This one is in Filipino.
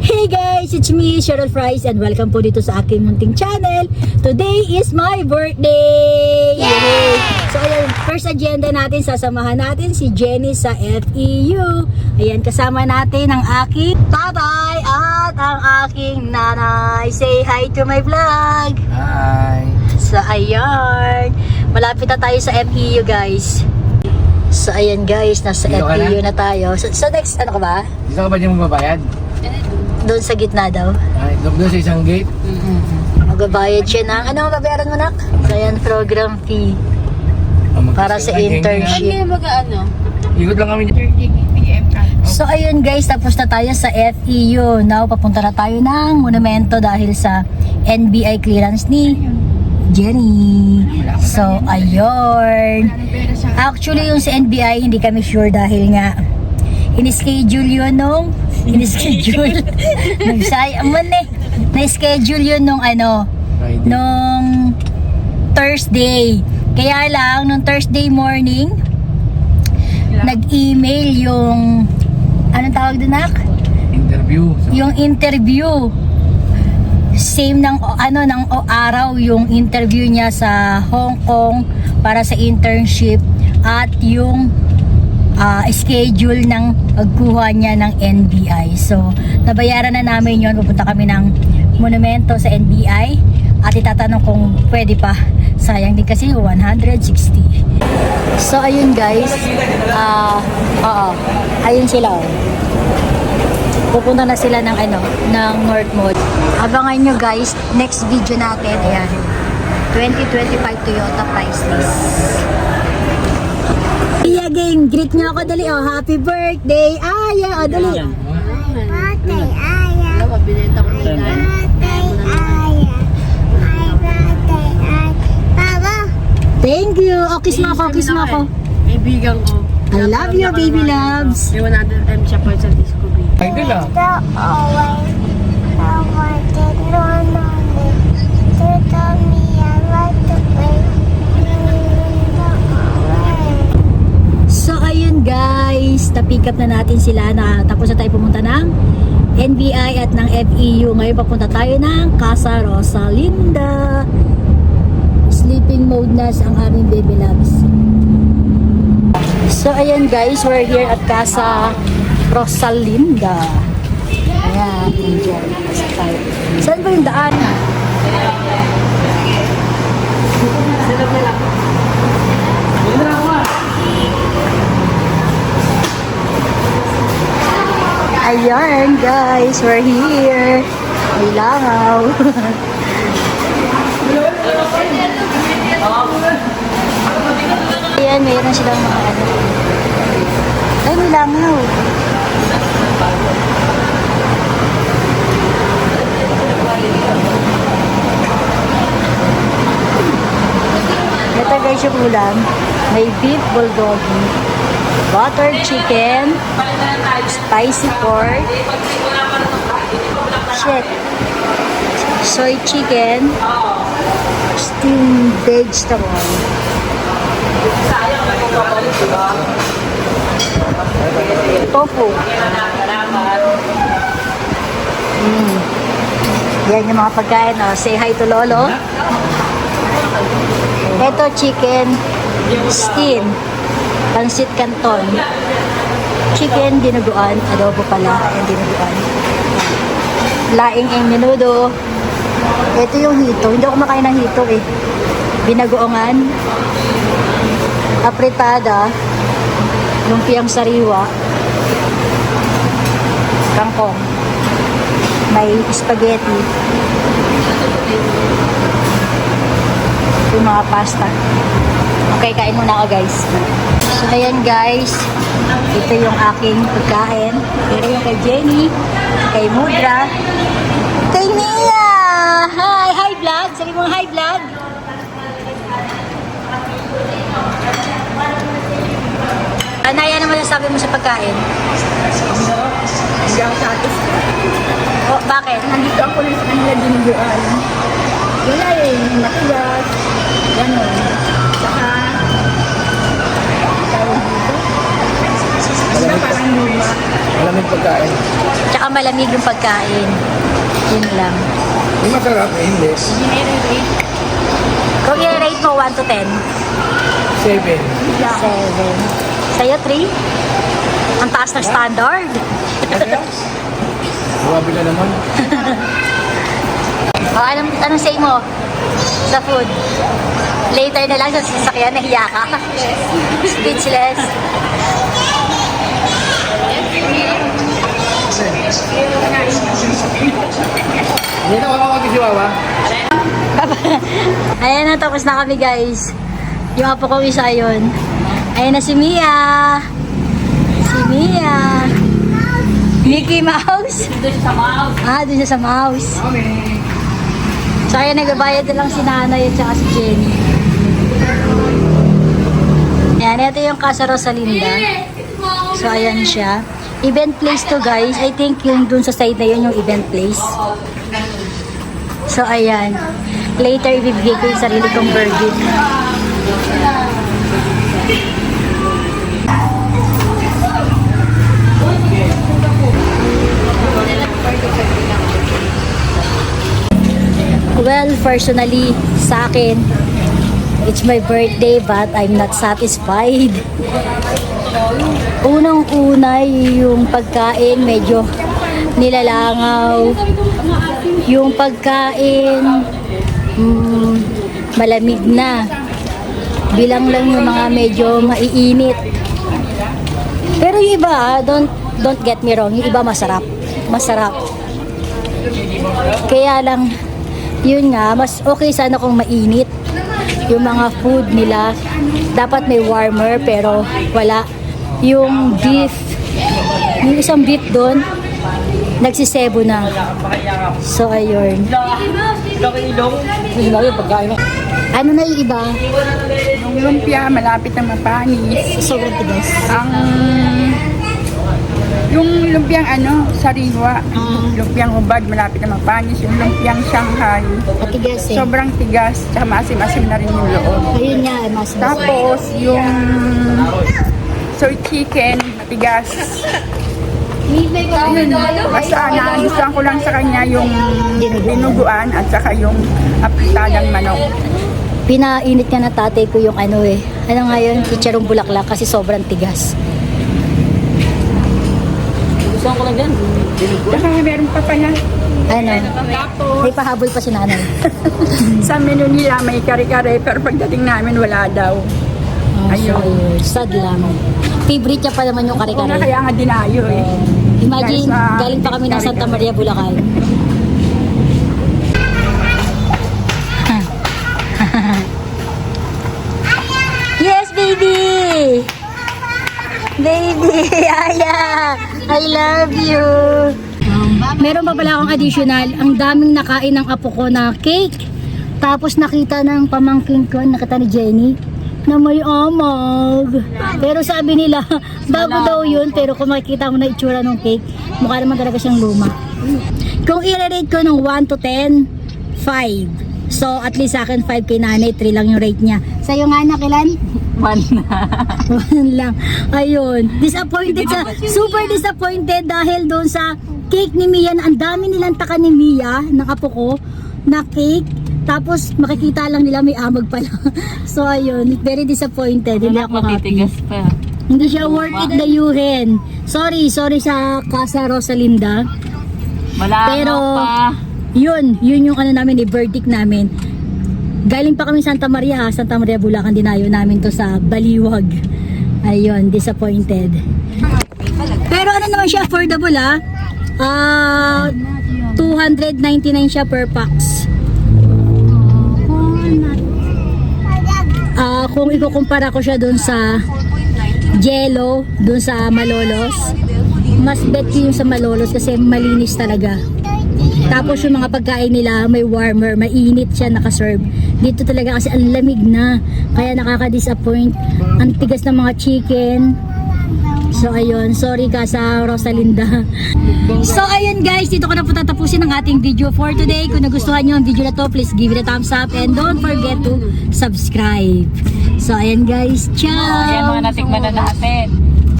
Hey guys, it's me, Cheryl Fries, and welcome po dito sa aking munting channel. Today is my birthday! Yay! So ayun, first agenda natin, sasamahan natin si Jenny sa FEU. Ayan, kasama natin ang aking tatay at ang aking nanay. Say hi to my vlog! Hi! So ayan, malapit na tayo sa FEU guys. So ayan guys, nasa Dito ka FEU na tayo. So next, ano ka ba? Dito ka ba niya magbabayad? Doon sa gitna daw. Ay, doon sa isang gate? Magbabayad siya ng, ano ang babayaran mo nak? So ayan, program fee. Para sa internship. Ikot lang kami. So ayun guys, tapos na tayo sa FEU. Now, papunta na tayo ng monumento dahil sa NBI clearance ni Jenny. So ayun. Actually yung sa NBI hindi kami sure dahil nga in-schedule yun nung na-schedule yun nung ano, Friday. nung Thursday. Kaya lang nung Thursday morning nag-email yung anong tawag doon nak? Interview. Yung interview. Same ng ng araw yung interview niya sa Hong Kong para sa internship at yung schedule ng pagkuha niya ng NBI. So, nabayaran na namin yun. Pupunta kami ng monumento sa NBI at itatanong kung pwede pa. Sayang din kasi 160. So, ayun guys. Ayun sila. Pupunta na sila ng ng North Mall. Abangan nyo guys, next video natin, ayan. 2025 Toyota price list. Iya gang, greet nyo ako dali. Oh, happy birthday, Aya. Oh, dali. Birthday, Aya. Birthday, Aya. Birthday, Aya. Baba. Thank you. Oh, kiss mo ako, kiss mo ako. Kaibigan ko. I love you, baby loves. May 100 times siya pa sa disco B. Idol ah. The always, the one that no, to tell me I like the way. So, ayun guys. Na-pick up na natin sila na tapos na tayo pumunta ng NBI at ng FEU. Ngayon papunta tayo ng Casa Rosalinda. Sleeping mode na ang aming baby loves. So, ayan guys. We're here at Casa Rosalinda. Ayan. Enjoy. Saan ba yung daan? Ayan guys, we're here. May langaw. Ayan, mayroon silang mga ano. Ay, may langaw. Ito guys yung ulam. May beef bulgogi, buttered chicken, spicy pork, soy chicken, steamed vegetable, tofu. Yan yung mga pagkain. Oh. Say hi to Lolo. Ito chicken steam, pansit canton, chicken dinuguan, adobo pala, yung dinuguan, laing ang menudo. Ito yung hito, hindi ako makain ng hito eh. Binagoongan, apritada, lumpiang sariwa, kangkong, may spaghetti, yung mga pasta. Okay, kain muna ako guys. So ayan guys, ito yung aking pagkain. Ito yung kay Jenny, kay Mudra, kay Nia. Hi! Hi vlog! Sabi mo hi vlog! Anaya naman sabi mo sa pagkain? Hindi ako satisfied. O, bakit? Nandito ako lang sa kanila dinuguan. Wala eh, matigas. Ganon. Saka, tawag dito, luma. Malamig pagkain. Tsaka malamig yung pagkain. Yun lang. Yung masarap eh, hindi. Kung i-rate mo 1 to 10, 7. 7. Sa'yo 3? Ang taas ng standard. Grabe na naman. O, anong say mo sa food? Later na lang sa sasakyan, nahiya ka. Speechless. Hindi na makakawag si Wawa. Ayan na, tapos na kami guys. Yung apo kong isa yun. Ayan na si Mia. Si Mia. Mickey Mouse. Doon sa mouse. Ah, doon siya sa mouse. So ayan, nagbabayad na lang si nanay at saka si Jenny. Ayan, ito yung Casa Rosalinda. So ayan siya. Event place to guys. I think yung dun sa side na yun yung event place. So ayan. Later ibibigay ko yung sarili kong verdict. Well, personally, sa akin, it's my birthday but I'm not satisfied. Unang-una yung pagkain medyo nilalangaw. Yung pagkain malamig na. Bilang lang yung mga medyo maiinit. Pero yung iba, don't get me wrong, yung iba masarap. Masarap. Kaya lang, yun nga, mas okay sana kung mainit yung mga food nila. Dapat may warmer pero wala. Yung beef, yung isang beef doon, nagsisebo na. So ayun. Ano na yung iba? Yung lumpia, malapit na mapanis. Sobrang tigas. Yung lumpiang sariwa. Lumpiang hubad, malapit na mapanis. Yung lumpiang Shanghai, Matigas eh. sobrang tigas. Tsaka maasim-asim na rin yung loob. Ayun nga, mas Tapos, yung soy chicken, matigas. Yun, basta nagustuhan ko lang sa kanya yung dinuguan at saka yung apritadang manok. Pinainit nga na tatay ko yung ano eh. Ano nga yun? Chicharong bulaklak kasi sobrang tigas. Gusto ko lang dyan. Saka meron pa pala. Ano? May pahabol pa si nanay. Sa menu nila may kare-kare pero pagdating namin wala daw. Ayun. Sad lang. Favorite niya pa naman yung Kung nga kare-kare. kaya nga dinayo eh. Imagine, Dahil sa galing pa kami ng Santa Maria, Bulacan. Yes, baby! Baby, Aya! I love you! Meron pa pala akong additional. Ang daming nakain ng apo ko na cake. Tapos nakita ng pamangkin ko, nakita ni Jenny, na may amag. Pero sabi nila, bago daw yun, pero kung makikita mo na itsura ng cake, mukha naman talaga siyang luma. Kung i-rate ko ng 1 to 10, 5. So, at least sa akin, 5 kay nanay, 3 lang yung rate niya. Sa'yo nga na, Kilan? 1 na. 1 lang. Ayun. Disappointed sa, super disappointed dahil doon sa cake ni Mia, na ang dami nilang taka ni Mia, ng apo ko, na cake. Tapos makikita lang nila may amag pala. So ayun, very disappointed. Hindi ako happy. pa. Hindi siya worth it dayuhin. Sorry sa Casa Rosalinda. Pero yun yung ano namin, verdict namin. Galing pa kami Santa Maria, Santa Maria Bulacan, dinayo namin to sa Baliwag. Ayun, disappointed. Pero ano naman siya, affordable ha. 299 siya per pax. Kung ikukumpara ko siya dun sa Jello, dun sa Malolos, mas bet ko yung sa Malolos kasi malinis talaga. Tapos yung mga pagkain nila may warmer, mainit siya nakaserve. Dito talaga kasi ang lamig na, kaya nakaka-disappoint. Ang tigas ng mga chicken. So ayun, sorry ka sa Rosalinda. So ayun guys, dito ko na po tatapusin ang ating video for today. Kung nagustuhan nyo ang video na to, please give it a thumbs up and don't forget to subscribe. So ayun guys, ciao! Ayan mga natikman na natin.